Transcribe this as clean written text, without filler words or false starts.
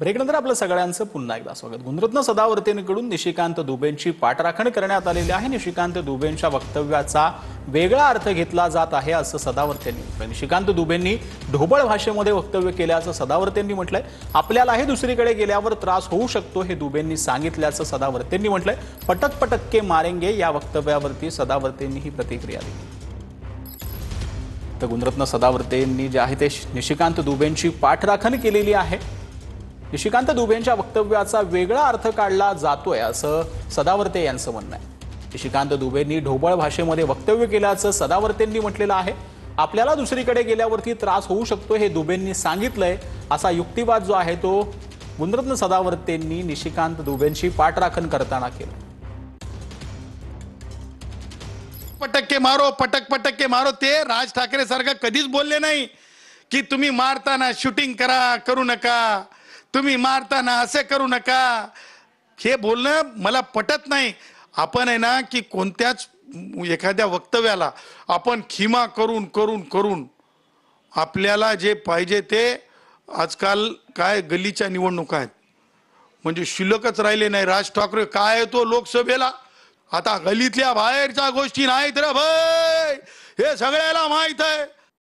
ब्रेकनंतर आपलं सगळ्यांचं पुन्हा एकदा स्वागत। गुणरत्न सदावर्तेंकडून निशिकांत दुबेंची पाठराखण करण्यात आलेली आहे। निशिकांत दुबेंच्या वक्तव्याचा वेगळा अर्थ घेतला जात आहे असं सदावर्तेंनी म्हटलं। निशिकांत दुबेंनी ढोबळ भाषेमध्ये वक्तव्य केल्याचं सदावर्तेंनी म्हटलंय। आपल्यालाही दुसरीकडे गेल्यावर त्रास होऊ शकतो हे दुबेंनी सांगितल्याचं सदावर्तेंनी म्हटलंय। पटक पटक के मारेंगे या वक्तव्यावरती सदावर्तेंनी ही प्रतिक्रिया दिली। तर गुणरत्न सदावर्तेंनी जे आहे ते निशिकांत दुबेंची पाठराखण केलेली आहे। निशिकांत दुबेंच्या वक्तव्याचा वेगळा अर्थ काढला जातोय असं सदावर्ते यांचं म्हणणं आहे। निशिकांत दुबेंनी ढोबळ भाषेमध्ये वक्तव्य केल्याचं सदावर्तेंनी म्हटलेलं आहे। आपल्याला दुसरीकडे गेल्यावरती त्रास होऊ शकतो हे दुबेंनी सांगितलंय असा युक्तिवाद जो आहे तो गुणरत्न सदावर्तेंनी निशिकांत दुबेंची पाठराखण करताना केला। पटक पटक के मारो ते राज ठाकरे सारखं कधीच बोलले नाही की तुम्ही मारताना शूटिंग करू नका, तुम्ही मारताना असे करू नका। हे बोलणं मला पटत नाही। आपण आहे ना की कोणत्याच एखाद्या वक्तव्याला आपण खिमा करून करून करून आपल्याला जे पाहिजे ते आजकाल काय गल्लीच्या निवडणुका आहेत म्हणजे शिल्लकच राहिले नाही। राज ठाकरे काय तो लोकसभेला आता गल्लीतल्या बाहेरच्या गोष्टी नाहीत रे भाई, हे सगळ्याला माहित आहे।